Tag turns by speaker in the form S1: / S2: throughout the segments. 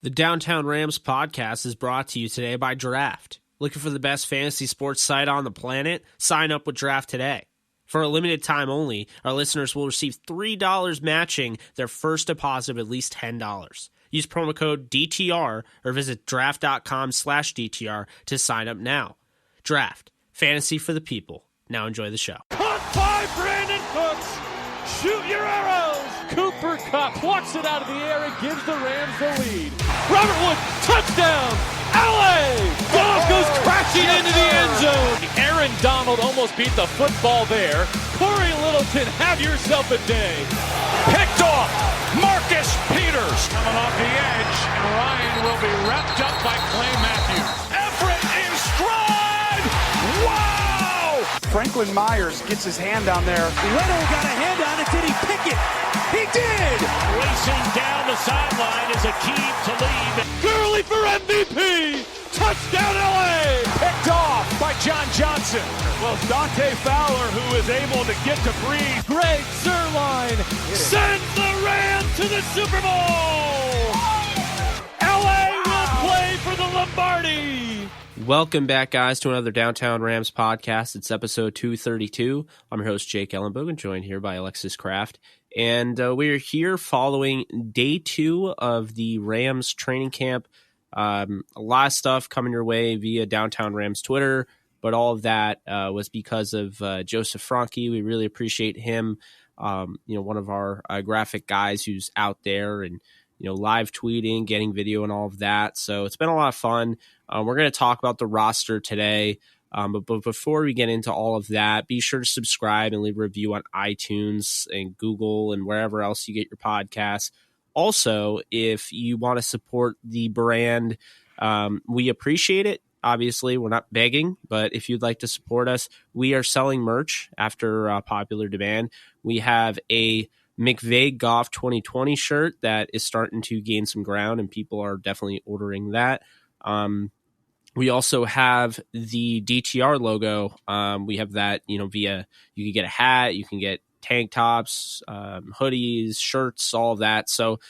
S1: The Downtown Rams podcast is brought to you today by Draft. Looking for the best fantasy sports site on the planet? Sign up with Draft today. For a limited time only, our listeners will receive $3 matching their first deposit of at least $10. Use promo code DTR or visit draft.com/DTR to sign up now. Draft. Fantasy for the people. Now enjoy the show.
S2: Caught by Brandon Cooks. Shoot your arrows. Cooper Kupp plucks it out of the air and gives the Rams the lead. Robert Wood, touchdown. LA. Goff goes crashing into the end zone. Aaron Donald almost beat the football there. Corey Littleton, have yourself a day. Picked off. Marcus Peters coming off the edge, and Ryan will be wrapped up by Clay Matthews. Everett in stride. Wow!
S3: Franklin Myers gets his hand down there.
S2: Leto got a hand on it. Did he pick it? He did! Racing down the sideline is a key to lead. Gurley for MVP! Touchdown LA! Picked off by John Johnson. Well, Dante Fowler, who is able to get to breathe. Greg Zuerlein sends the Rams to the Super Bowl! LA will play for the Lombardi!
S1: Welcome back, guys, to another Downtown Rams podcast. It's episode 232. I'm your host, Jake Ellenbogen, joined here by Alexis Kraft. And we're here following day 2 of the Rams training camp. A lot of stuff coming your way via Downtown Rams Twitter, but all of that was because of Joseph Franke. We really appreciate him, one of our graphic guys who's out there and live tweeting, getting video and all of that. So it's been a lot of fun. We're going to talk about the roster today. But before we get into all of that, be sure to subscribe and leave a review on iTunes and Google and wherever else you get your podcasts. Also, if you want to support the brand, we appreciate it. Obviously, we're not begging, but if you'd like to support us, we are selling merch after popular demand. We have a McVay Goff 2020 shirt that is starting to gain some ground, and people are definitely ordering that. We also have the DTR logo. We have that, via, you can get a hat, you can get tank tops, hoodies, shirts, all of that. So,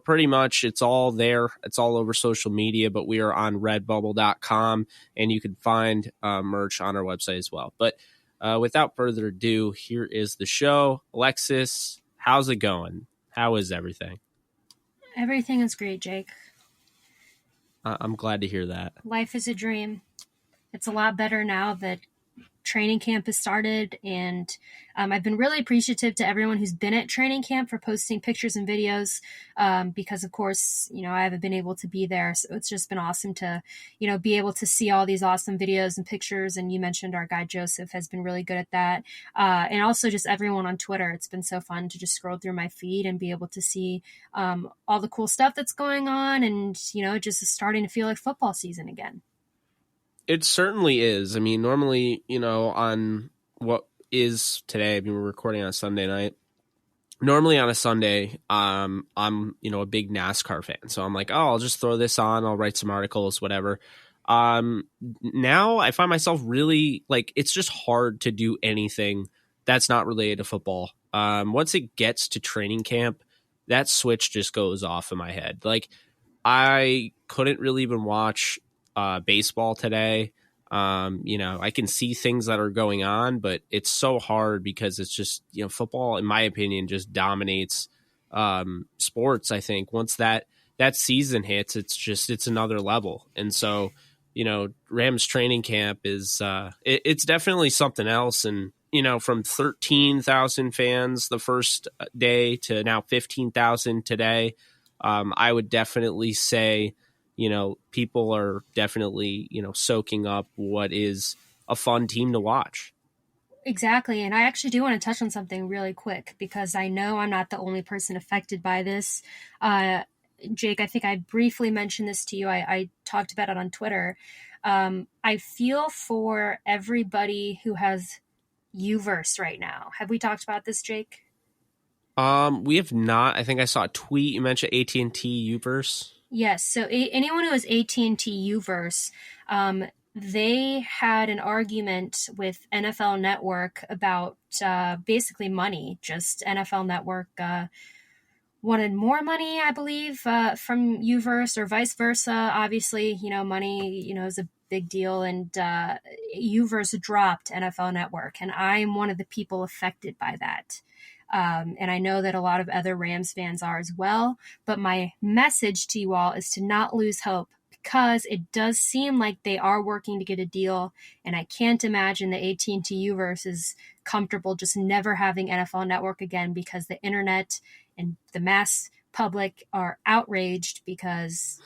S1: pretty much it's all there. It's all over social media, but we are on redbubble.com and you can find merch on our website as well. But without further ado, here is the show. Alexis, how's it going? How is everything?
S4: Everything is great, Jake.
S1: I'm glad to hear that.
S4: Life is a dream. It's a lot better now that training camp has started, and I've been really appreciative to everyone who's been at training camp for posting pictures and videos because, of course, I haven't been able to be there. So it's just been awesome to, be able to see all these awesome videos and pictures. And you mentioned our guy Joseph has been really good at that. And also just everyone on Twitter. It's been so fun to just scroll through my feed and be able to see all the cool stuff that's going on. And, just starting to feel like football season again.
S1: It certainly is. I mean, normally, on what is today, we're recording on a Sunday night. Normally on a Sunday, I'm, a big NASCAR fan. So I'm like, I'll just throw this on. I'll write some articles, whatever. Now I find myself really it's just hard to do anything that's not related to football. Once it gets to training camp, that switch just goes off in my head. I couldn't really even watch baseball today. I can see things that are going on, but it's so hard because it's just, football, in my opinion, just dominates sports. I think once that season hits, it's another level. And so, Rams training camp is, it's definitely something else. And, from 13,000 fans the first day to now 15,000 today, I would definitely say, people are definitely, soaking up what is a fun team to watch.
S4: Exactly. And I actually do want to touch on something really quick because I know I'm not the only person affected by this. Jake, I think I briefly mentioned this to you. I talked about it on Twitter. I feel for everybody who has Uverse right now. Have we talked about this, Jake?
S1: We have not. I think I saw a tweet. You mentioned AT&T Uverse.
S4: Yes. So anyone who has AT&T Uverse, they had an argument with NFL Network about basically money. Just NFL Network wanted more money, I believe, from Uverse or vice versa. Obviously, money, is a big deal, and Uverse dropped NFL Network, and I'm one of the people affected by that. And I know that a lot of other Rams fans are as well. But my message to you all is to not lose hope, because it does seem like they are working to get a deal, and I can't imagine the AT&T Uverse is comfortable just never having NFL Network again, because the internet and the mass public are outraged because,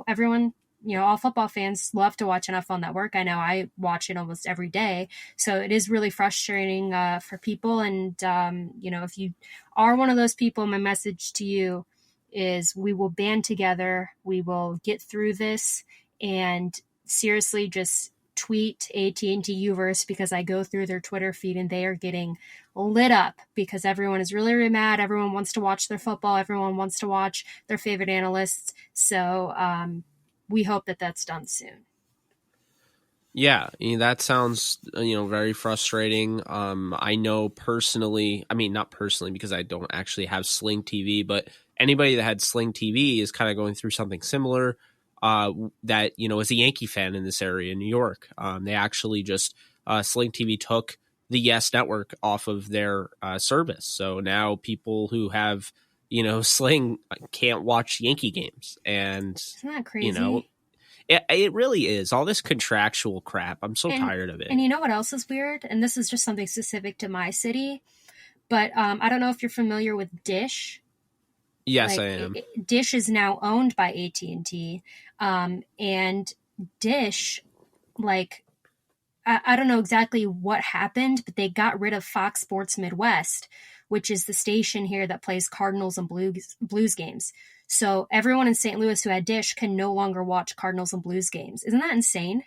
S4: everyone, all football fans love to watch NFL Network. I know I watch it almost every day. So it is really frustrating for people. And, if you are one of those people, my message to you is we will band together. We will get through this, and seriously, just tweet AT&T Uverse, because I go through their Twitter feed and they are getting lit up because everyone is really, really mad. Everyone wants to watch their football. Everyone wants to watch their favorite analysts. So we hope that that's done soon.
S1: Yeah, that sounds, very frustrating. I know personally, not personally because I don't actually have Sling TV, but anybody that had Sling TV is kind of going through something similar. That, is a Yankee fan in this area in New York. They actually just, Sling TV took the Yes Network off of their service. So now people who have, Sling can't watch Yankee games. And,
S4: isn't that crazy?
S1: It really is. All this contractual crap. I'm so tired of it.
S4: And you know what else is weird? And this is just something specific to my city. But I don't know if you're familiar with Dish.
S1: Yes, I am.
S4: Dish is now owned by AT&T. And Dish, I don't know exactly what happened, but they got rid of Fox Sports Midwest, which is the station here that plays Cardinals and Blues games. So everyone in St. Louis who had Dish can no longer watch Cardinals and Blues games. Isn't that insane?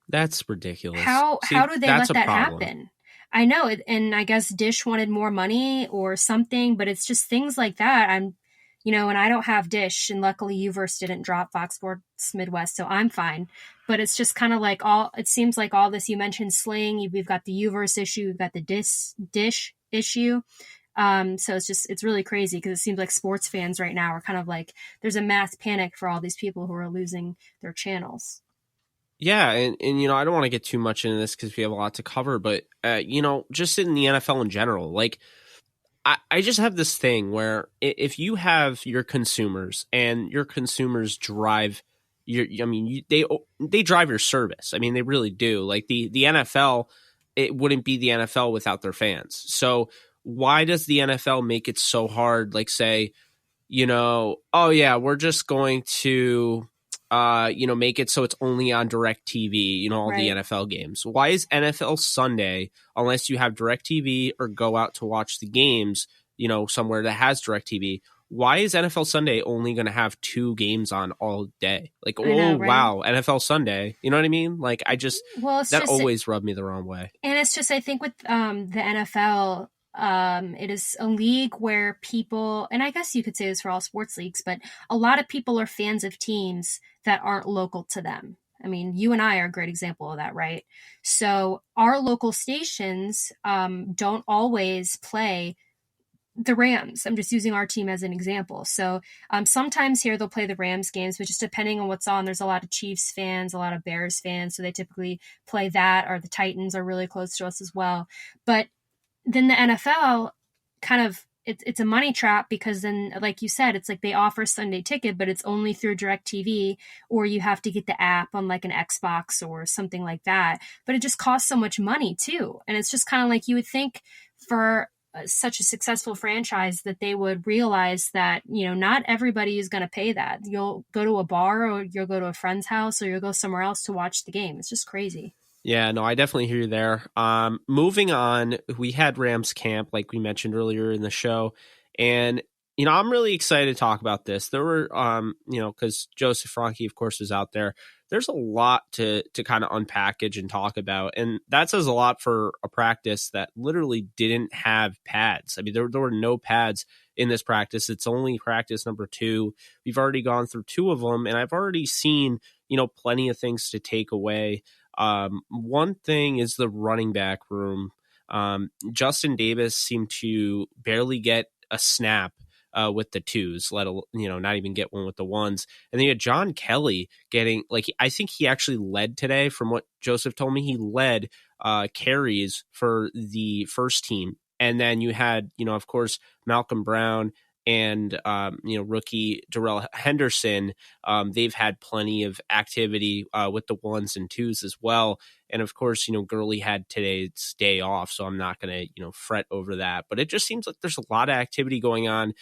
S1: That's ridiculous.
S4: How do they let that happen? I know, and I guess Dish wanted more money or something, but it's just things like that. And I don't have Dish, and luckily Uverse didn't drop Fox Sports Midwest, so I'm fine. But it's just kind of like it seems like all this, you mentioned Sling, we've got the Uverse issue, we've got the Dish issue. So it's really crazy, because it seems like sports fans right now are kind of like, there's a mass panic for all these people who are losing their channels.
S1: Yeah, and I don't want to get too much into this because we have a lot to cover, but just in the NFL in general, like I just have this thing where if you have your consumers and your consumers drive they drive your service. I mean, they really do. Like the NFL, it wouldn't be the NFL without their fans. So why does the NFL make it so hard? Like say, oh yeah, we're just going to make it so it's only on DirecTV, all
S4: right.
S1: The NFL games. Why is NFL Sunday, unless you have DirecTV or go out to watch the games, somewhere that has DirecTV, why is NFL Sunday only going to have 2 games on all day? Like, right? Wow, NFL Sunday. You know what I mean? Like, that always rubbed me the wrong way.
S4: And it's just, I think with the NFL, it is a league where people, and I guess you could say this for all sports leagues, but a lot of people are fans of teams that aren't local to them. I mean, you and I are a great example of that, right? So our local stations don't always play the Rams. I'm just using our team as an example. So sometimes here they'll play the Rams games, but just depending on what's on, there's a lot of Chiefs fans, a lot of Bears fans. So they typically play that, or the Titans are really close to us as well. But then the NFL kind of, it's a money trap, because then, like you said, it's like they offer Sunday ticket, but it's only through DirecTV, or you have to get the app on like an Xbox or something like that. But it just costs so much money too. And it's just kind of like, you would think for such a successful franchise that they would realize that, not everybody is going to pay that. You'll go to a bar, or you'll go to a friend's house, or you'll go somewhere else to watch the game. It's just crazy.
S1: Yeah, no, I definitely hear you there. Moving on, we had Rams camp, like we mentioned earlier in the show. And, I'm really excited to talk about this. There were, because Joseph Franke, of course, was out there. There's a lot to kind of unpackage and talk about. And that says a lot for a practice that literally didn't have pads. I mean, there were no pads in this practice. It's only practice number 2. We've already gone through 2 of them, and I've already seen, plenty of things to take away. One thing is the running back room. Justin Davis seemed to barely get a snap with the twos, not even get one with the ones. And then you had John Kelly getting, like, I think he actually led today from what Joseph told me. He led carries for the first team. And then you had, of course, Malcolm Brown and, rookie Darrell Henderson. They've had plenty of activity with the ones and twos as well. And of course, Gurley had today's day off, so I'm not going to, fret over that. But it just seems like there's a lot of activity going on.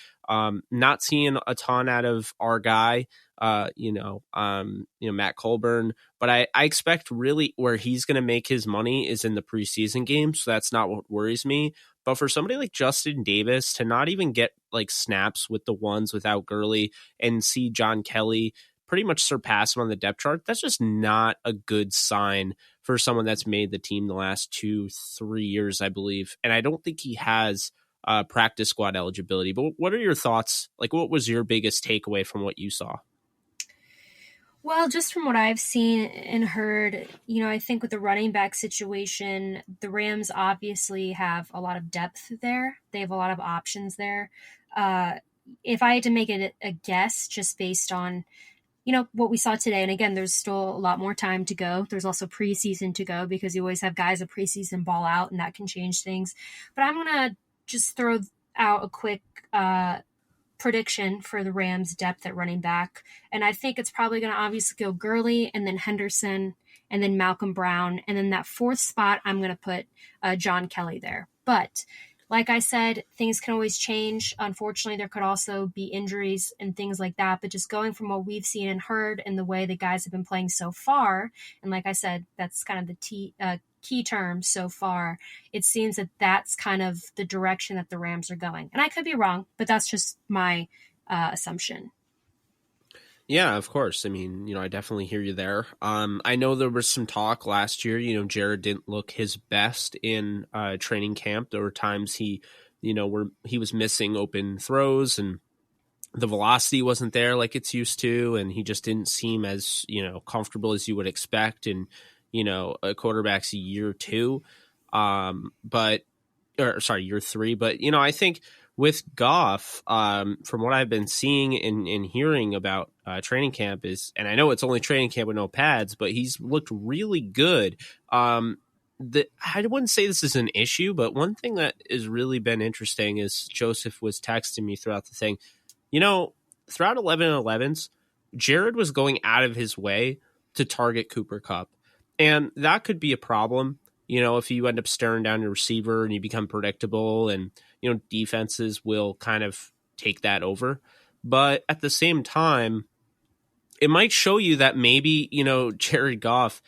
S1: Not seeing a ton out of our guy, Matt Colburn. But I expect really where he's going to make his money is in the preseason game. So that's not what worries me. But for somebody like Justin Davis to not even get like snaps with the ones without Gurley and see John Kelly pretty much surpass him on the depth chart, that's just not a good sign for someone that's made the team the last 2-3 years, I believe. And I don't think he has practice squad eligibility. But what are your thoughts? Like, what was your biggest takeaway from what you saw?
S4: Well, just from what I've seen and heard, I think with the running back situation, the Rams obviously have a lot of depth there. They have a lot of options there. If I had to make it a guess just based on, what we saw today, and again, there's still a lot more time to go. There's also preseason to go because you always have guys a preseason ball out and that can change things. But I'm going to just throw out a quick prediction for the Rams depth at running back. And I think it's probably going to obviously go Gurley and then Henderson and then Malcolm Brown. And then that fourth spot, I'm going to put John Kelly there. But like I said, things can always change. Unfortunately, there could also be injuries and things like that. But just going from what we've seen and heard and the way the guys have been playing so far, and like I said, that's kind of the key term so far, it seems that that's kind of the direction that the Rams are going. And I could be wrong, but that's just my assumption.
S1: Yeah, of course. I mean, I definitely hear you there. I know there was some talk last year, Jared didn't look his best in training camp. There were times he was missing open throws and the velocity wasn't there like it's used to. And he just didn't seem as, comfortable as you would expect. And, a quarterback's year 2, year 3. But, I think with Goff, from what I've been seeing and hearing about training camp and I know it's only training camp with no pads, but he's looked really good. I wouldn't say this is an issue, but one thing that has really been interesting is Joseph was texting me throughout the thing. Throughout 11 and 11s, Jared was going out of his way to target Cooper Kupp. And that could be a problem, if you end up staring down your receiver and you become predictable and, defenses will kind of take that over. But at the same time, it might show you that maybe, Jared Goff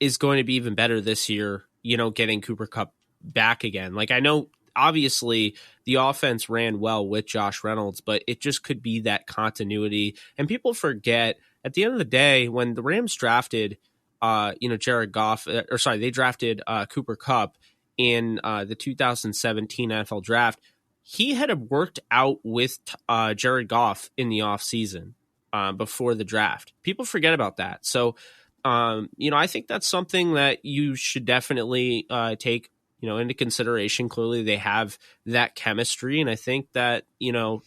S1: is going to be even better this year, getting Cooper Kupp back again. Like, I know, obviously, the offense ran well with Josh Reynolds, but it just could be that continuity. And people forget, at the end of the day, when the Rams drafted Jared Goff, they drafted Cooper Kupp in the 2017 NFL draft. He had worked out with Jared Goff in the offseason before the draft. People forget about that. So, I think that's something that you should definitely take, into consideration. Clearly, they have that chemistry. And I think that,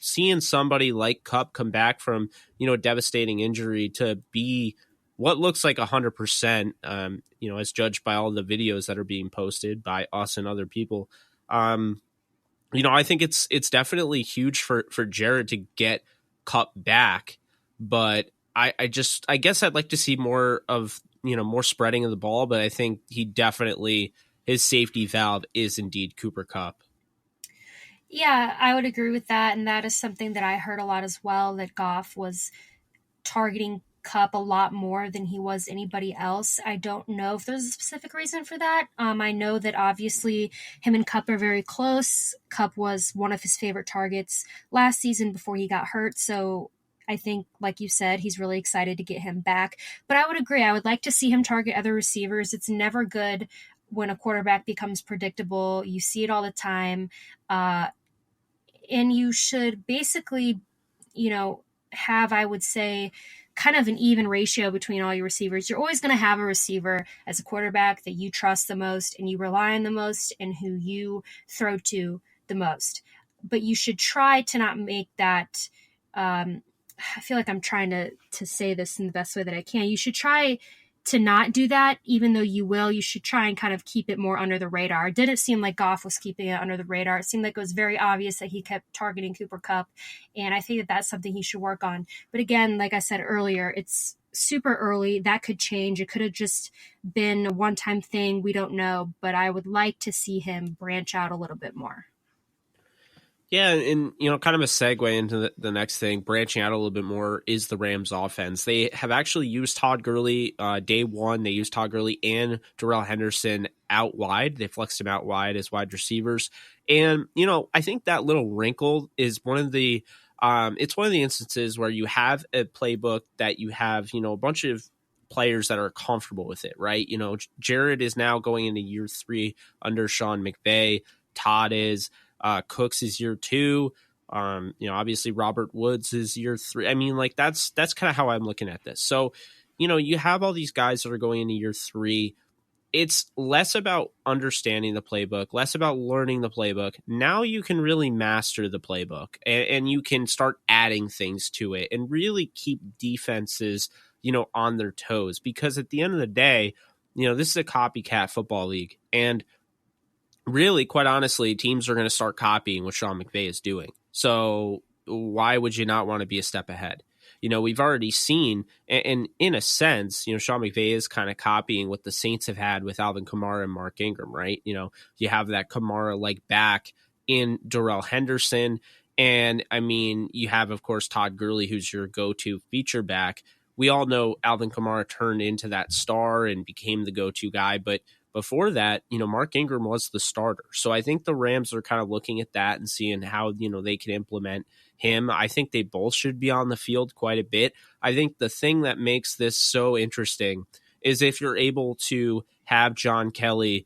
S1: seeing somebody like Kupp come back from, a devastating injury to be what looks like 100%, as judged by all the videos that are being posted by us and other people. I think it's definitely huge for Jared to get Kupp back, but I guess I'd like to see more of, more spreading of the ball, but I think his safety valve is indeed Cooper Kupp.
S4: Yeah, I would agree with that. And that is something that I heard a lot as well, that Goff was targeting Kupp a lot more than he was anybody else. I don't know if there's a specific reason for that. I know that obviously him and Kupp are very close. Kupp was one of his favorite targets last season before he got hurt. So I think, like you said, he's really excited to get him back. But I would agree. I would like to see him target other receivers. It's never good when a quarterback becomes predictable. You see it all the time. And you should basically, have, I would say, kind of an even ratio between all your receivers. You're always going to have a receiver as a quarterback that you trust the most and you rely on the most and who you throw to the most. but you should try to not make that. I feel like I'm trying to say this in the best way that I can. You should try to not do that, even though you will. You should try and kind of keep it more under the radar. It didn't seem like Goff was keeping it under the radar. It seemed like it was very obvious that he kept targeting Cooper Kupp, and I think that that's something he should work on. But again, like I said earlier, it's super early. That could change. It could have just been a one-time thing. We don't know, but I would like to see him branch out a little bit more.
S1: Yeah, and kind of a segue into the next thing, branching out a little bit more, is the Rams offense. They have actually used Todd Gurley day one. They used Todd Gurley and Darrell Henderson out wide. They flexed him out wide as wide receivers. And, I think that little wrinkle is one of the it's one of the instances where you have a playbook that you have, a bunch of players that are comfortable with it, right? Jared is now going into year 3 under Sean McVay. Todd is. Cooks is year 2. Obviously Robert Woods is year 3. I mean, like that's kind of how I'm looking at this. So, you have all these guys that are going into year 3. It's less about understanding the playbook, less about learning the playbook. Now you can really master the playbook and you can start adding things to it and really keep defenses, on their toes, because at the end of the day, this is a copycat football league, and really, quite honestly, teams are going to start copying what Sean McVay is doing. So why would you not want to be a step ahead? We've already seen, and in a sense, Sean McVay is kind of copying what the Saints have had with Alvin Kamara and Mark Ingram, right? You have that Kamara-like back in Darrell Henderson. And, I mean, you have, of course, Todd Gurley, who's your go-to feature back. We all know Alvin Kamara turned into that star and became the go-to guy, but before that, Mark Ingram was the starter. So I think the Rams are kind of looking at that and seeing how, they can implement him. I think they both should be on the field quite a bit. I think the thing that makes this so interesting is if you're able to have John Kelly,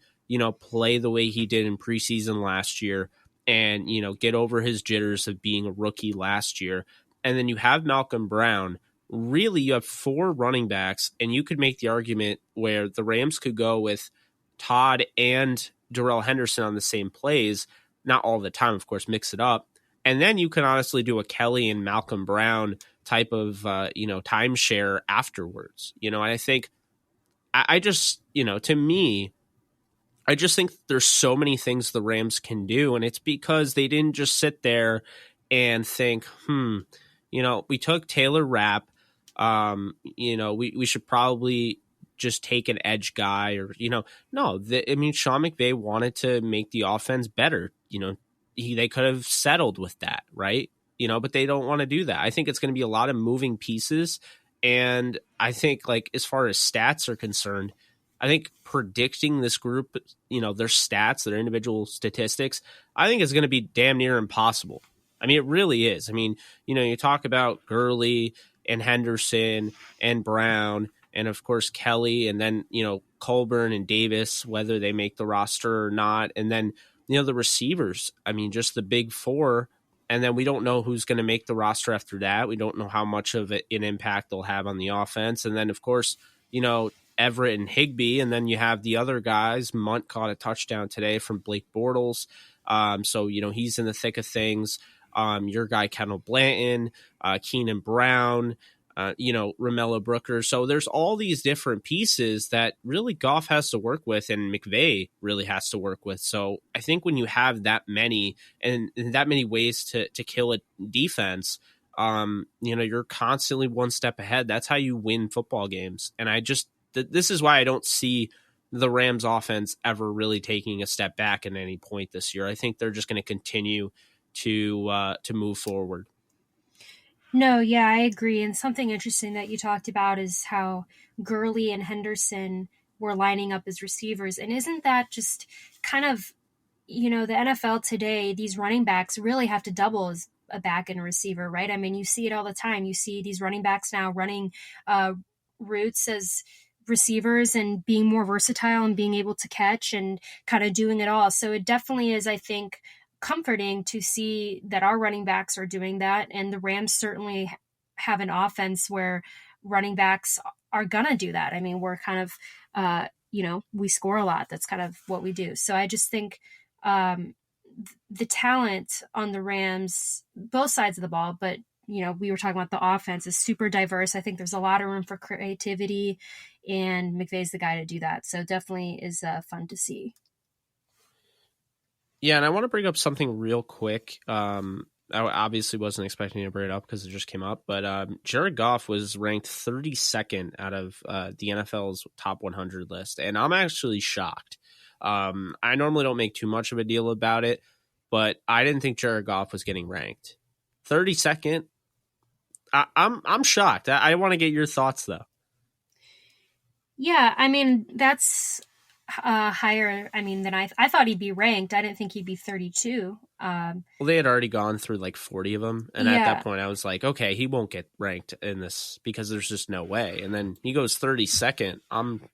S1: play the way he did in preseason last year and, get over his jitters of being a rookie last year. And then you have Malcolm Brown. Really, you have 4 running backs, and you could make the argument where the Rams could go with Todd and Darrell Henderson on the same plays, not all the time, of course, mix it up. And then you can honestly do a Kelly and Malcolm Brown type of, timeshare afterwards. And I think I just, to me, I just think there's so many things the Rams can do. And it's because they didn't just sit there and think, we took Taylor Rapp. We should probably just take an edge guy or, no, Sean McVay wanted to make the offense better. They could have settled with that, right? But they don't want to do that. I think it's going to be a lot of moving pieces. And I think, like, as far as stats are concerned, I think predicting this group, their stats, their individual statistics, I think is going to be damn near impossible. I mean, it really is. I mean, you talk about Gurley and Henderson and Brown and, of course, Kelly, and then, Colburn and Davis, whether they make the roster or not. And then, the receivers, I mean, just the big 4. And then we don't know who's going to make the roster after that. We don't know how much of an impact they'll have on the offense. And then, of course, Everett and Higbee. And then you have the other guys. Munt caught a touchdown today from Blake Bortles. So, he's in the thick of things. Your guy, Kendall Blanton, Keenan Brown, Romello Brooker. So there's all these different pieces that really Goff has to work with and McVay really has to work with. So I think when you have that many and that many ways to kill a defense, you're constantly one step ahead. That's how you win football games. And this is why I don't see the Rams offense ever really taking a step back at any point this year. I think they're just going to continue to move forward.
S4: No, yeah, I agree. And something interesting that you talked about is how Gurley and Henderson were lining up as receivers. And isn't that just kind of, the NFL today, these running backs really have to double as a back and a receiver, right? I mean, you see it all the time. You see these running backs now running routes as receivers and being more versatile and being able to catch and kind of doing it all. So it definitely is, I think, comforting to see that our running backs are doing that. And the Rams certainly have an offense where running backs are going to do that. I mean, we're kind of, we score a lot. That's kind of what we do. So I just think the talent on the Rams, both sides of the ball, but we were talking about the offense is super diverse. I think there's a lot of room for creativity, and McVay's the guy to do that. So definitely is fun to see.
S1: Yeah, and I want to bring up something real quick. I obviously wasn't expecting to bring it up because it just came up, but Jared Goff was ranked 32nd out of the NFL's top 100 list, and I'm actually shocked. I normally don't make too much of a deal about it, but I didn't think Jared Goff was getting ranked 32nd. I'm shocked. I want to get your thoughts though.
S4: Yeah, I mean that's higher. I mean than I thought he'd be ranked. I didn't think he'd be 32.
S1: Well, they had already gone through like 40 of them, and at that point, I was like, okay, he won't get ranked in this because there's just no way. And then he goes 32nd.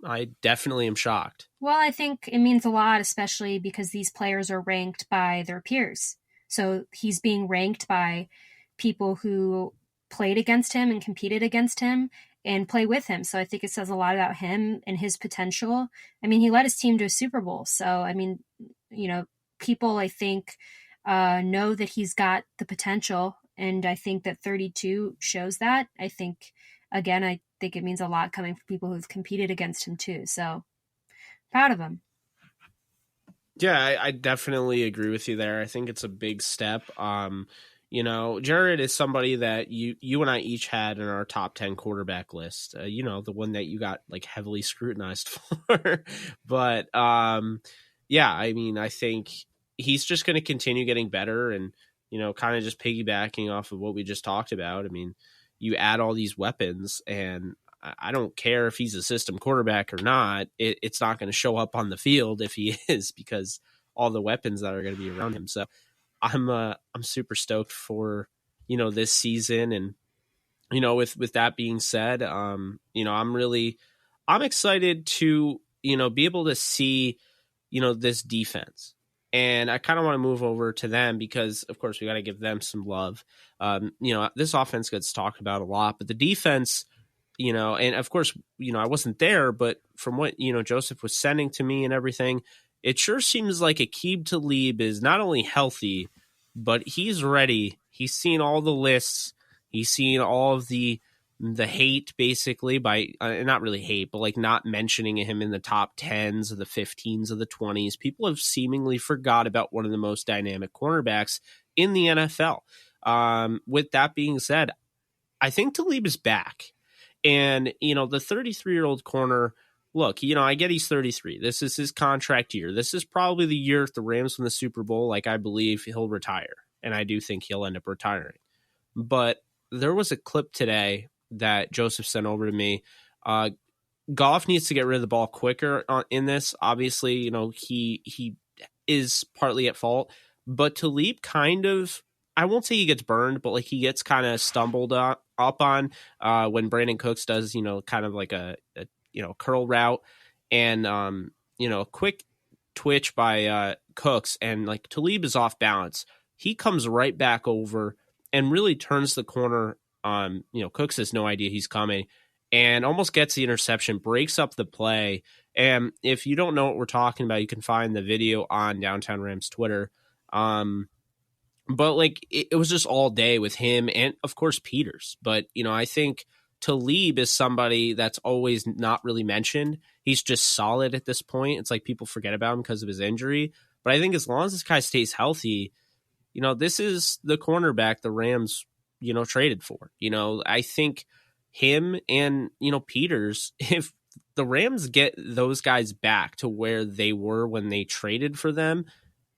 S1: I definitely am shocked.
S4: Well, I think it means a lot, especially because these players are ranked by their peers. So he's being ranked by people who played against him and competed against him and play with him. So I think it says a lot about him and his potential. I mean, he led his team to a Super Bowl. So, I mean, people, I think, know that he's got the potential. And I think that 32 shows that. I think it means a lot coming from people who've competed against him too. So proud of him.
S1: Yeah, I definitely agree with you there. I think it's a big step. Jared is somebody that you and I each had in our top 10 quarterback list, the one that you got like heavily scrutinized for. But yeah, I mean, I think he's just going to continue getting better and, kind of just piggybacking off of what we just talked about. I mean, you add all these weapons and I don't care if he's a system quarterback or not. It's not going to show up on the field if he is because all the weapons that are going to be around him. So I'm super stoked for, this season. And, with that being said, I'm excited to, be able to see, this defense. And I kind of want to move over to them because, of course, we got to give them some love. This offense gets talked about a lot, but the defense, and of course, I wasn't there, but from what, Joseph was sending to me and everything, it sure seems like Aqib Talib is not only healthy, but he's ready. He's seen all the lists. He's seen all of the hate basically by not really hate, but like not mentioning him in the top 10s or the 15s or the 20s. People have seemingly forgot about one of the most dynamic cornerbacks in the NFL. With that being said, I think Talib is back. And, the 33-year-old corner, look, I get he's 33. This is his contract year. This is probably the year if the Rams win the Super Bowl, like I believe he'll retire. And I do think he'll end up retiring. But there was a clip today that Joseph sent over to me. Goff needs to get rid of the ball quicker in this. Obviously, he is partly at fault. But Talib kind of, I won't say he gets burned, but like he gets kind of stumbled up on when Brandon Cooks does, kind of like a curl route and, a quick twitch by Cooks and like Talib is off balance. He comes right back over and really turns the corner. Cooks has no idea he's coming and almost gets the interception, breaks up the play. And if you don't know what we're talking about, you can find the video on Downtown Rams Twitter. But like it was just all day with him and of course Peters. But I think Talib is somebody that's always not really mentioned. He's just solid at this point. It's like people forget about him because of his injury. But I think as long as this guy stays healthy, this is the cornerback the Rams, traded for. I think him and, Peters, if the Rams get those guys back to where they were when they traded for them,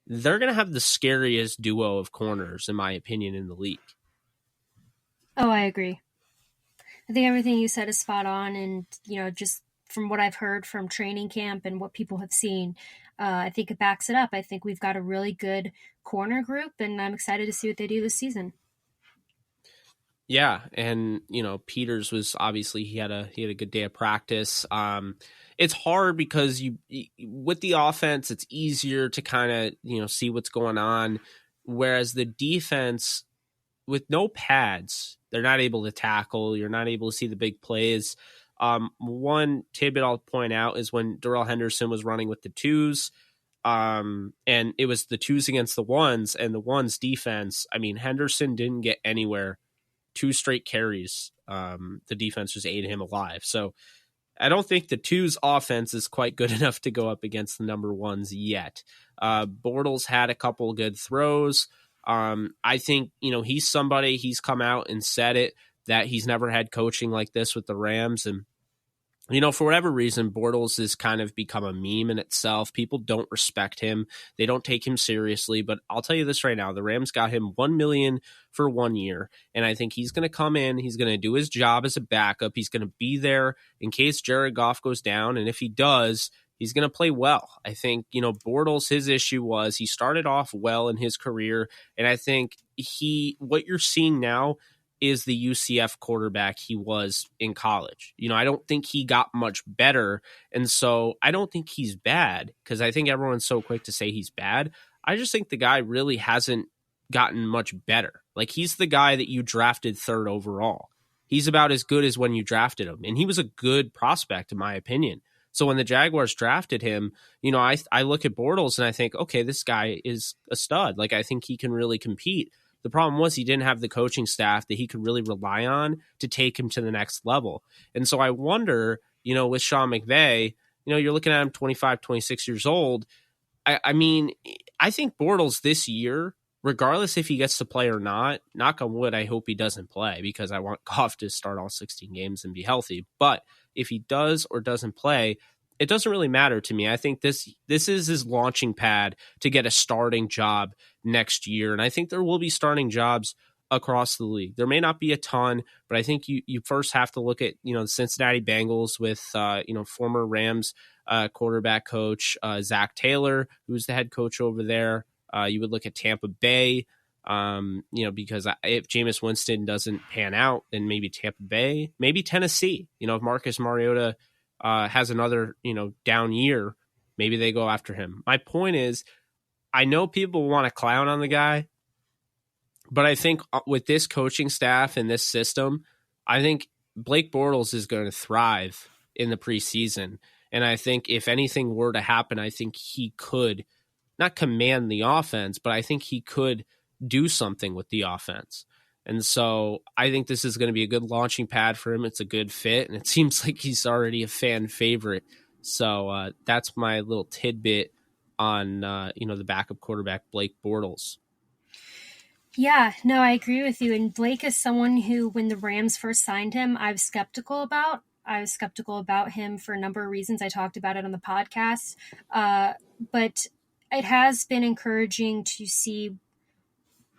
S1: they're going to have the scariest duo of corners, in my opinion, in the league.
S4: Oh, I agree. I think everything you said is spot on. And, just from what I've heard from training camp and what people have seen, I think it backs it up. I think we've got a really good corner group, and I'm excited to see what they do this season.
S1: Yeah, and Peters was obviously he had a good day of practice. It's hard because you with the offense, it's easier to kind of see what's going on, whereas the defense with no pads, they're not able to tackle. You're not able to see the big plays. One tidbit I'll point out is when Darrell Henderson was running with the twos, And it was the twos against the ones, and the ones defense. I mean, Henderson didn't get anywhere. 2 straight carries. The defense was ate him alive. So I don't think the twos offense is quite good enough to go up against the number ones yet. Bortles had a couple good throws. I think, he's somebody, he's come out and said it, that he's never had coaching like this with the Rams. And, for whatever reason, Bortles has kind of become a meme in itself. People don't respect him. They don't take him seriously. But I'll tell you this right now, the Rams got him $1 million for 1 year. And I think he's going to come in. He's going to do his job as a backup. He's going to be there in case Jared Goff goes down. And if he does, he's going to play well. I think, Bortles, his issue was he started off well in his career. And I think what you're seeing now is the UCF quarterback he was in college. I don't think he got much better. And so I don't think he's bad, because I think everyone's so quick to say he's bad. I just think the guy really hasn't gotten much better. Like, he's the guy that you drafted 3rd overall. He's about as good as when you drafted him. And he was a good prospect, in my opinion. So when the Jaguars drafted him, I look at Bortles and I think, okay, this guy is a stud. Like, I think he can really compete. The problem was he didn't have the coaching staff that he could really rely on to take him to the next level. And so I wonder, with Sean McVay, you're looking at him 25, 26 years old. I mean, I think Bortles this year, regardless if he gets to play or not, knock on wood, I hope he doesn't play, because I want Goff to start all 16 games and be healthy. But if he does or doesn't play, it doesn't really matter to me. I think this is his launching pad to get a starting job next year. And I think there will be starting jobs across the league. There may not be a ton, but I think you first have to look at, the Cincinnati Bengals with, former Rams quarterback coach Zach Taylor, who's the head coach over there. You would look at Tampa Bay, because if Jameis Winston doesn't pan out, then maybe Tampa Bay, maybe Tennessee. If Marcus Mariota has another, down year, maybe they go after him. My point is, I know people want to clown on the guy, but I think with this coaching staff and this system, I think Blake Bortles is going to thrive in the preseason. And I think if anything were to happen, I think he could not command the offense, but I think he could do something with the offense. And so I think this is going to be a good launching pad for him. It's a good fit, and it seems like he's already a fan favorite. So that's my little tidbit on, the backup quarterback, Blake Bortles.
S4: Yeah, no, I agree with you. And Blake is someone who, when the Rams first signed him, I was skeptical about. I was skeptical about him for a number of reasons. I talked about it on the podcast. But it has been encouraging to see,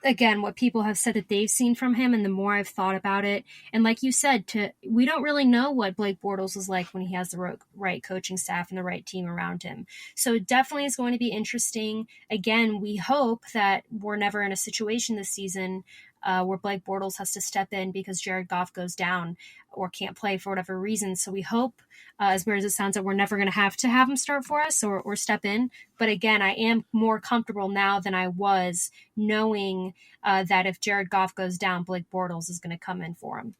S4: again, what people have said that they've seen from him, and the more I've thought about it, and like you said, we don't really know what Blake Bortles is like when he has the right coaching staff and the right team around him. So it definitely is going to be interesting. Again, we hope that we're never in a situation this season where Blake Bortles has to step in because Jared Goff goes down or can't play for whatever reason. So we hope, as weird as it sounds, that we're never going to have him start for us or step in. But again, I am more comfortable now than I was knowing that if Jared Goff goes down, Blake Bortles is going to come in for him.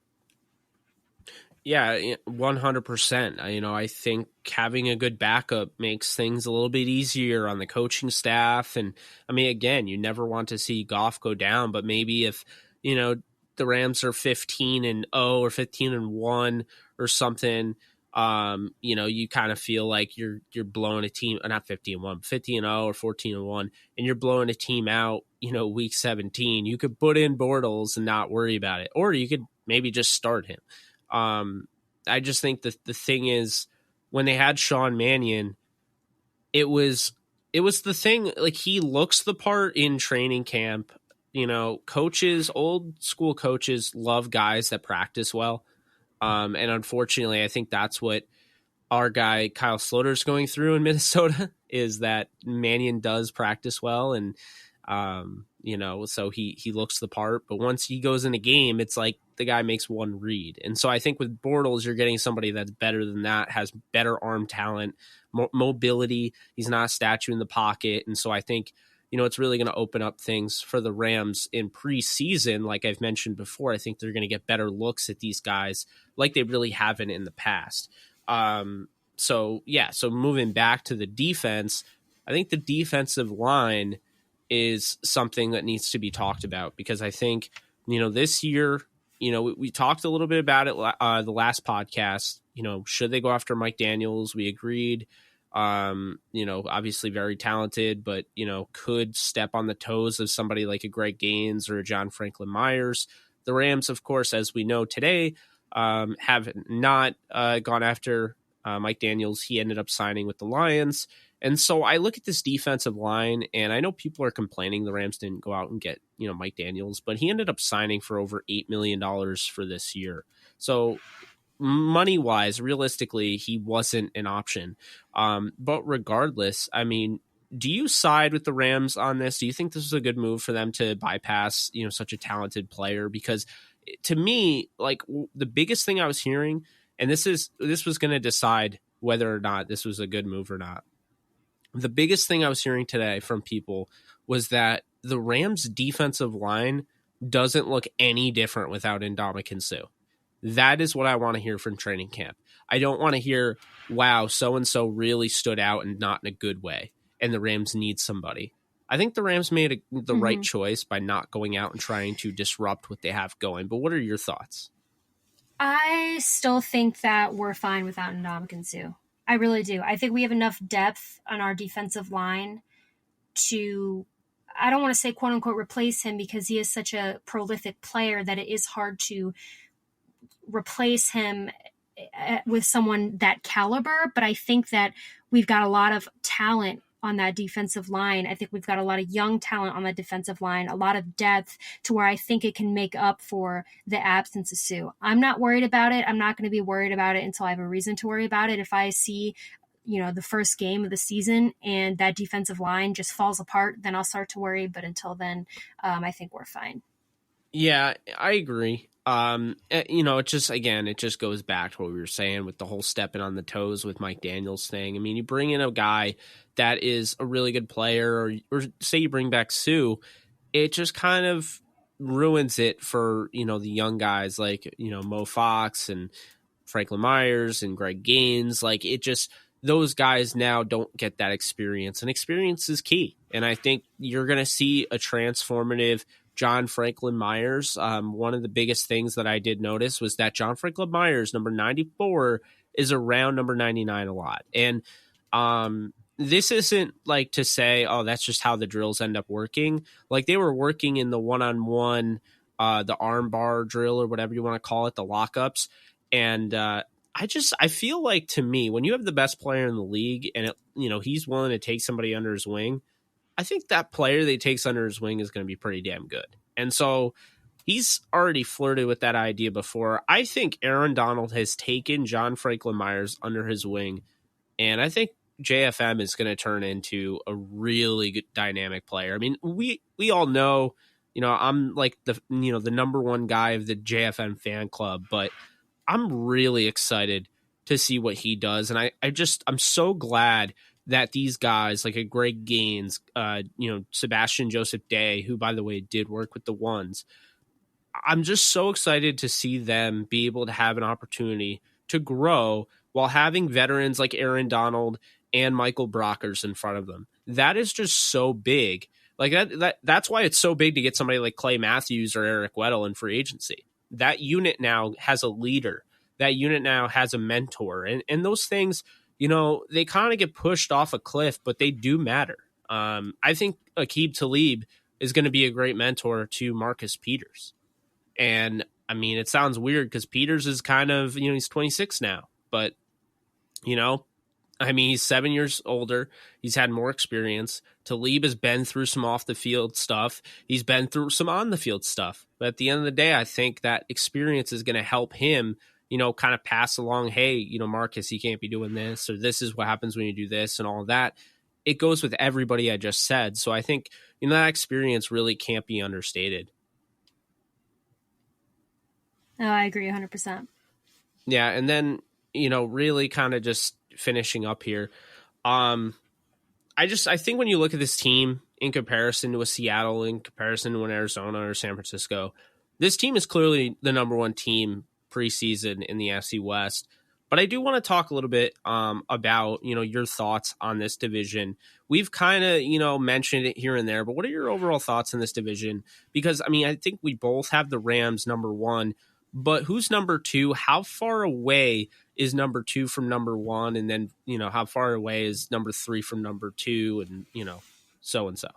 S1: Yeah, 100%. I think having a good backup makes things a little bit easier on the coaching staff. And I mean, again, you never want to see Goff go down, but maybe if, the Rams are 15-0 or 15-1 or something, you kind of feel like you're blowing a team, not 15-1, 15-0 or 14-1, and you're blowing a team out, week 17. You could put in Bortles and not worry about it, or you could maybe just start him. I just think that the thing is, when they had Sean Mannion, it was the thing, like, he looks the part in training camp. Coaches, old school coaches love guys that practice well. And unfortunately, I think that's what our guy Kyle Sloter's going through in Minnesota, is that Mannion does practice well. And, so he looks the part, but once he goes in a game, it's like the guy makes one read. And so I think with Bortles, you're getting somebody that's better than that, has better arm talent, mobility. He's not a statue in the pocket. And so I think, it's really going to open up things for the Rams in preseason. Like I've mentioned before, I think they're going to get better looks at these guys like they really haven't in the past. So moving back to the defense, I think the defensive line is something that needs to be talked about, because I think, this year, we talked a little bit about it the last podcast. Should they go after Mike Daniels? We agreed. Obviously very talented, but, could step on the toes of somebody like a Greg Gaines or a John Franklin Myers. The Rams, of course, as we know today, have not gone after Mike Daniels. He ended up signing with the Lions. And so I look at this defensive line, and I know people are complaining the Rams didn't go out and get, Mike Daniels, but he ended up signing for over $8 million for this year. So money-wise, realistically, he wasn't an option. But regardless, I mean, do you side with the Rams on this? Do you think this is a good move for them to bypass, such a talented player? Because to me, like, the biggest thing I was hearing, and this was going to decide whether or not this was a good move or not. The biggest thing I was hearing today from people was that the Rams' defensive line doesn't look any different without Ndamukong Suh. That is what I want to hear from training camp. I don't want to hear, wow, so-and-so really stood out and not in a good way, and the Rams need somebody. I think the Rams made the right choice by not going out and trying to disrupt what they have going. But what are your thoughts?
S4: I still think that we're fine without Ndamukong Suh. I really do. I think we have enough depth on our defensive line to, I don't want to say quote unquote replace him, because he is such a prolific player that it is hard to replace him with someone that caliber. But I think that we've got a lot of talent on that defensive line. I think we've got a lot of young talent on that defensive line, a lot of depth to where I think it can make up for the absence of Suh. I'm not worried about it. I'm not going to be worried about it until I have a reason to worry about it. If I see, the first game of the season and that defensive line just falls apart, then I'll start to worry. But until then, I think we're fine.
S1: Yeah, I agree. It just goes back to what we were saying with the whole stepping on the toes with Mike Daniels thing. I mean, you bring in a guy that is a really good player, or say you bring back Suh, it just kind of ruins it for, the young guys like, Mo Fox and Franklin Myers and Greg Gaines. Like, it just, those guys now don't get that experience, and experience is key. And I think you're going to see a transformative John Franklin Myers. One of the biggest things that I did notice was that John Franklin Myers, number 94, is around number 99 a lot. And this isn't like to say, oh, that's just how the drills end up working. Like, they were working in the one-on-one, the arm bar drill, or whatever you want to call it, the lockups. And I feel like, to me, when you have the best player in the league and he's willing to take somebody under his wing, I think that player that he takes under his wing is going to be pretty damn good. And so he's already flirted with that idea before. I think Aaron Donald has taken John Franklin Myers under his wing, and I think JFM is going to turn into a really good dynamic player. I mean, we all know, I'm like the number one guy of the JFM fan club, but I'm really excited to see what he does. And I'm so glad that these guys like a Greg Gaines, Sebastian Joseph Day, who, by the way, did work with the Ones. I'm just so excited to see them be able to have an opportunity to grow while having veterans like Aaron Donald and Michael Brockers in front of them. That is just so big. Like that's why it's so big to get somebody like Clay Matthews or Eric Weddle in free agency. That unit now has a leader. That unit now has a mentor. And those things, they kind of get pushed off a cliff, but they do matter. I think Aqib Talib is going to be a great mentor to Marcus Peters. And, I mean, it sounds weird because Peters is kind of, he's 26 now. But, he's 7 years older. He's had more experience. Talib has been through some off-the-field stuff. He's been through some on-the-field stuff. But at the end of the day, I think that experience is going to help him kind of pass along, hey, Marcus, you can't be doing this, or this is what happens when you do this and all of that. It goes with everybody I just said. So I think, that experience really can't be understated.
S4: No, I agree 100%.
S1: Yeah. And then, really kind of just finishing up here. I think when you look at this team in comparison to a Seattle, in comparison to an Arizona or San Francisco, this team is clearly the number one team preseason in the NFC West. But I do want to talk a little bit about, your thoughts on this division. We've kind of, mentioned it here and there, but what are your overall thoughts on this division? Because, I think we both have the Rams number one, but who's number two? How far away is number two from number one? And then, how far away is number three from number two? And, so and so.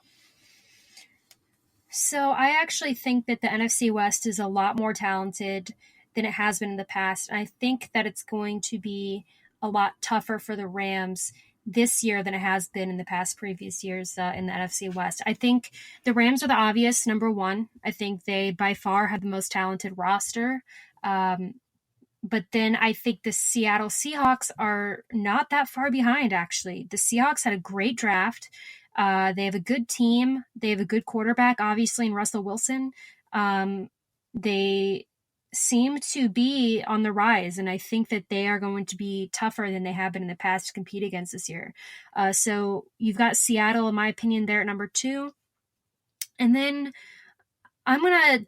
S4: So I actually think that the NFC West is a lot more talented than it has been in the past. And I think that it's going to be a lot tougher for the Rams this year than it has been in the past previous years in the NFC West. I think the Rams are the obvious number one. I think they by far have the most talented roster. But then I think the Seattle Seahawks are not that far behind, actually. The Seahawks had a great draft. They have a good team. They have a good quarterback, obviously, in Russell Wilson. They seem to be on the rise, and I think that they are going to be tougher than they have been in the past to compete against this year. So you've got Seattle, in my opinion, there at number two. And then I'm going to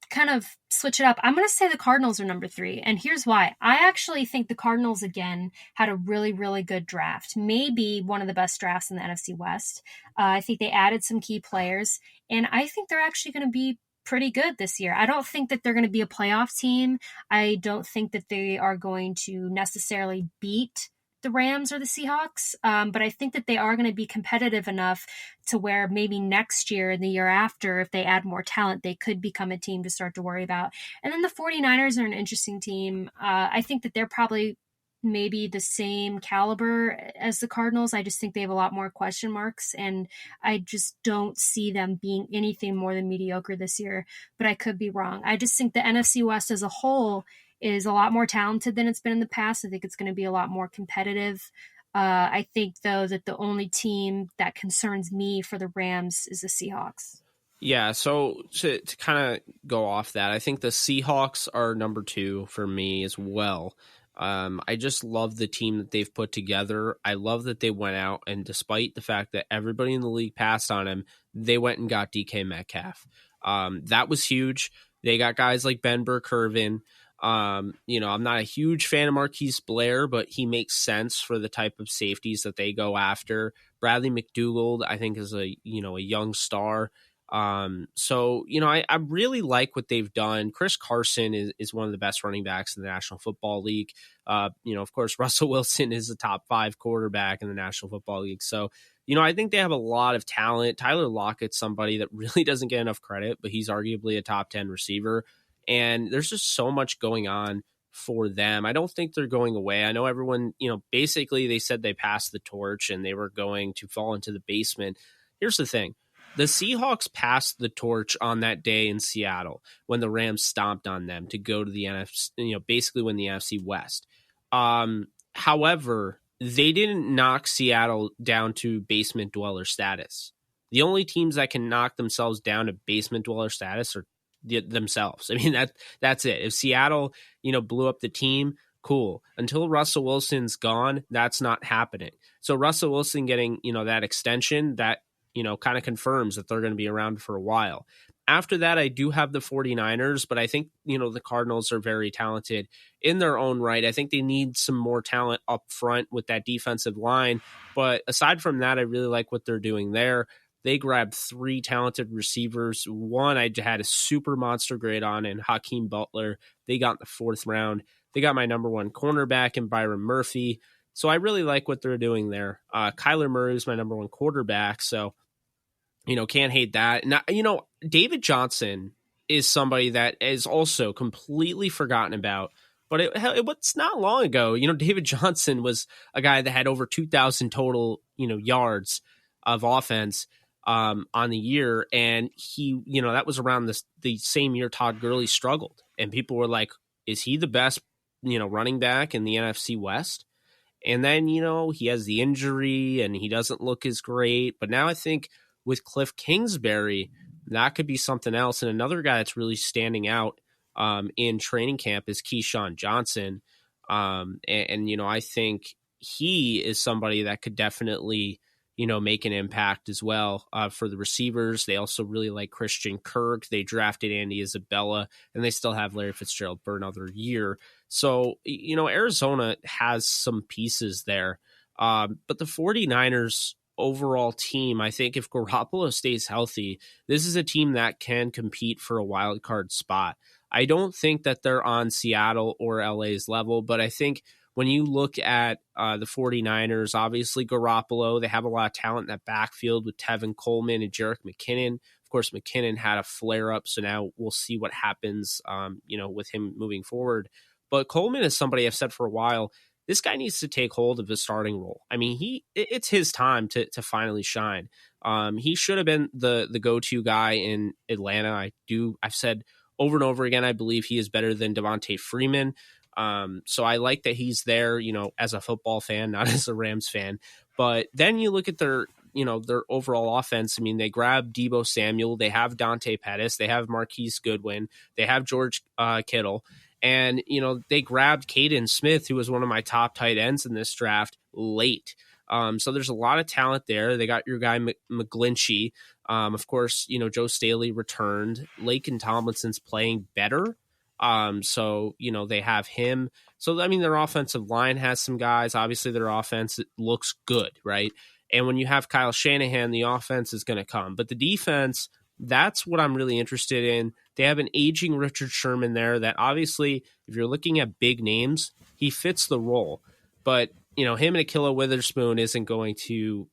S4: kind of switch it up. I'm going to say the Cardinals are number three. And here's why. I actually think the Cardinals, again, had a really, really good draft. Maybe one of the best drafts in the NFC West. I think they added some key players. And I think they're actually going to be pretty good this year. I don't think that they're going to be a playoff team. I don't think that they are going to necessarily beat the Rams or the Seahawks, but I think that they are going to be competitive enough to where maybe next year and the year after, if they add more talent, they could become a team to start to worry about. And then the 49ers are an interesting team. I think that they're probably maybe the same caliber as the Cardinals. I just think they have a lot more question marks, and I just don't see them being anything more than mediocre this year, but I could be wrong. I just think the NFC West as a whole is a lot more talented than it's been in the past. I think it's going to be a lot more competitive. I think, though, that the only team that concerns me for the Rams is the Seahawks.
S1: Yeah, so to kind of go off that, I think the Seahawks are number two for me as well. I just love the team that they've put together. I love that they went out, and despite the fact that everybody in the league passed on him, they went and got DK Metcalf. That was huge. They got guys like Ben Burke-Irvin. I'm not a huge fan of Marquise Blair, but he makes sense for the type of safeties that they go after. Bradley McDougald, I think, is a young star. I really like what they've done. Chris Carson is one of the best running backs in the National Football League. Of course, Russell Wilson is a top 5 quarterback in the National Football League. So, I think they have a lot of talent. Tyler Lockett's somebody that really doesn't get enough credit, but he's arguably a top 10 receiver. And there's just so much going on for them. I don't think they're going away. I know everyone, basically they said they passed the torch and they were going to fall into the basement. Here's the thing. The Seahawks passed the torch on that day in Seattle when the Rams stomped on them to go to the NFC, basically win the NFC West. However, they didn't knock Seattle down to basement dweller status. The only teams that can knock themselves down to basement dweller status are themselves. That's it. If Seattle, blew up the team, cool. Until Russell Wilson's gone, that's not happening. So Russell Wilson getting, that extension, that, kind of confirms that they're going to be around for a while. After that, I do have the 49ers, but I think, the Cardinals are very talented in their own right. I think they need some more talent up front with that defensive line. But aside from that, I really like what they're doing there. They grabbed 3 talented receivers. One I had a super monster grade on, and Hakeem Butler. They got in the 4th round. They got my number 1 cornerback in Byron Murphy. So I really like what they're doing there. Kyler Murray is my number 1 quarterback. So, can't hate that. Now, David Johnson is somebody that is also completely forgotten about. But it was not long ago. David Johnson was a guy that had over 2,000 total, yards of offense on the year, and he, that was around the same year Todd Gurley struggled, and people were like, is he the best, running back in the NFC West? And then, he has the injury and he doesn't look as great, but now I think with Cliff Kingsbury, that could be something else. And another guy that's really standing out in training camp is Keyshawn Johnson. I think he is somebody that could definitely, make an impact as well for the receivers. They also really like Christian Kirk. They drafted Andy Isabella, and they still have Larry Fitzgerald for another year. So, Arizona has some pieces there. But the 49ers overall team, I think if Garoppolo stays healthy, this is a team that can compete for a wild card spot. I don't think that they're on Seattle or LA's level, but I think when you look at the 49ers, obviously Garoppolo, they have a lot of talent in that backfield with Tevin Coleman and Jerick McKinnon. Of course, McKinnon had a flare-up, so now we'll see what happens, with him moving forward. But Coleman is somebody I've said for a while, this guy needs to take hold of the starting role. I mean, it's his time to finally shine. He should have been the go-to guy in Atlanta. I've said over and over again, I believe he is better than Devontae Freeman. So I like that he's there, as a football fan, not as a Rams fan. But then you look at their overall offense. I mean, they grabbed Deebo Samuel, they have Dante Pettis, they have Marquise Goodwin, they have George Kittle, and they grabbed Caden Smith, who was one of my top tight ends in this draft, late. So there's a lot of talent there. They got your guy McGlinchey. Of course, Joe Staley returned. Laken Tomlinson's playing better. So they have him. So, I mean, their offensive line has some guys. Obviously, their offense looks good, right? And when you have Kyle Shanahan, the offense is going to come. But the defense, that's what I'm really interested in. They have an aging Richard Sherman there that obviously, if you're looking at big names, he fits the role. But, him and Ahkello Witherspoon isn't going to,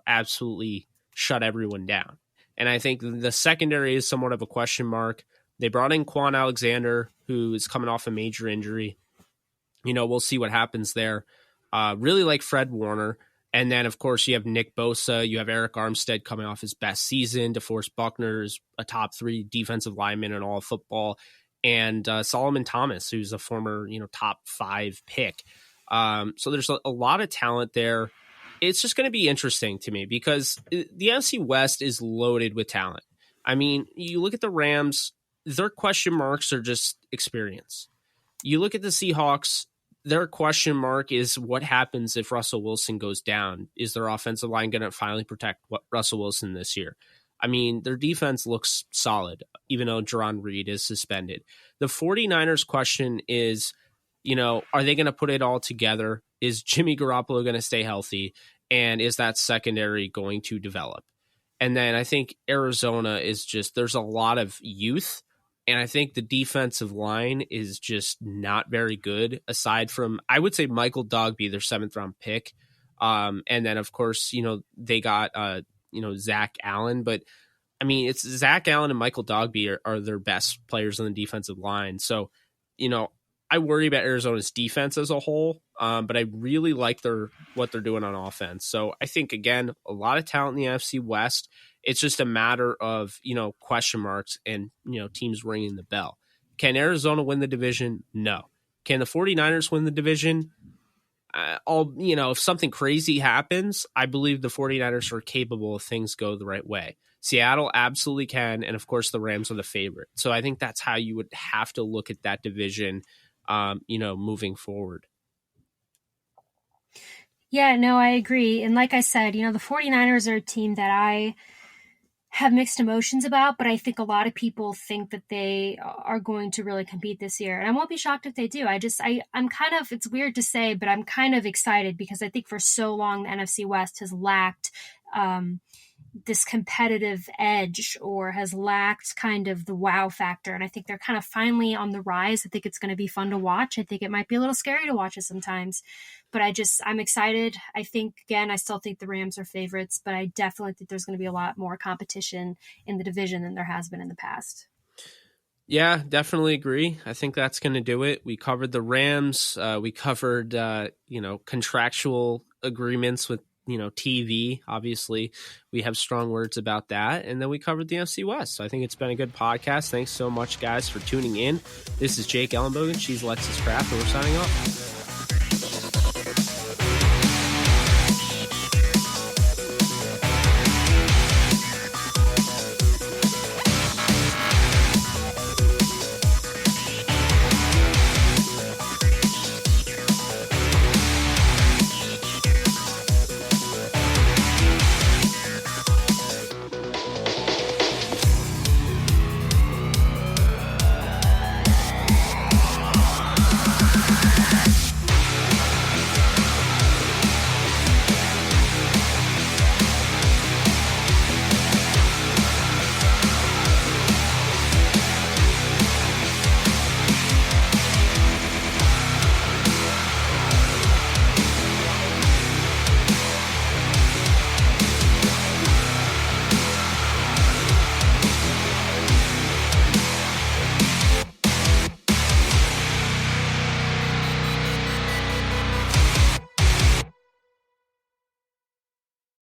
S1: absolutely shut everyone down. And I think the secondary is somewhat of a question mark. They brought in Quan Alexander, who is coming off a major injury. We'll see what happens there. Really like Fred Warner. And then, of course, you have Nick Bosa. You have Eric Armstead coming off his best season. DeForest Buckner is a top 3 defensive lineman in all of football. And Solomon Thomas, who's a former, top 5 pick. So there's a lot of talent there. It's just going to be interesting to me because the NFC West is loaded with talent. I mean, you look at the Rams, their question marks are just experience. You look at the Seahawks, their question mark is what happens if Russell Wilson goes down. Is their offensive line going to finally protect Russell Wilson this year? I mean, their defense looks solid, even though Jaron Reed is suspended. The 49ers question is, are they going to put it all together? Is Jimmy Garoppolo going to stay healthy? And is that secondary going to develop? And then I think Arizona is there's a lot of youth. And I think the defensive line is just not very good, aside from, I would say, Michael Dogbe, their 7th-round pick. And then, of course, they got, Zach Allen. But, I mean, it's Zach Allen and Michael Dogbe are their best players on the defensive line. So, I worry about Arizona's defense as a whole, but I really like what they're doing on offense. So I think, again, a lot of talent in the NFC West. It's just a matter of, question marks and, teams ringing the bell. Can Arizona win the division? No. Can the 49ers win the division? If something crazy happens, I believe the 49ers are capable if things go the right way. Seattle absolutely can. And of course, the Rams are the favorite. So I think that's how you would have to look at that division, moving forward.
S4: Yeah, no, I agree. And like I said, the 49ers are a team that I have mixed emotions about, but I think a lot of people think that they are going to really compete this year. And I won't be shocked if they do. I'm kind of, it's weird to say, but I'm kind of excited because I think for so long the NFC West has lacked this competitive edge or has lacked kind of the wow factor. And I think they're kind of finally on the rise. I think it's going to be fun to watch. I think it might be a little scary to watch it sometimes, but I'm excited. I still think the Rams are favorites, but I definitely think there's going to be a lot more competition in the division than there has been in the past.
S1: Yeah, definitely agree. I think that's going to do it. We covered the Rams. We covered, contractual agreements with, TV, obviously. We have strong words about that. And then we covered the NFC West. So I think it's been a good podcast. Thanks so much, guys, for tuning in. This is Jake Ellenbogen. She's Alexis Kraft, and we're signing off.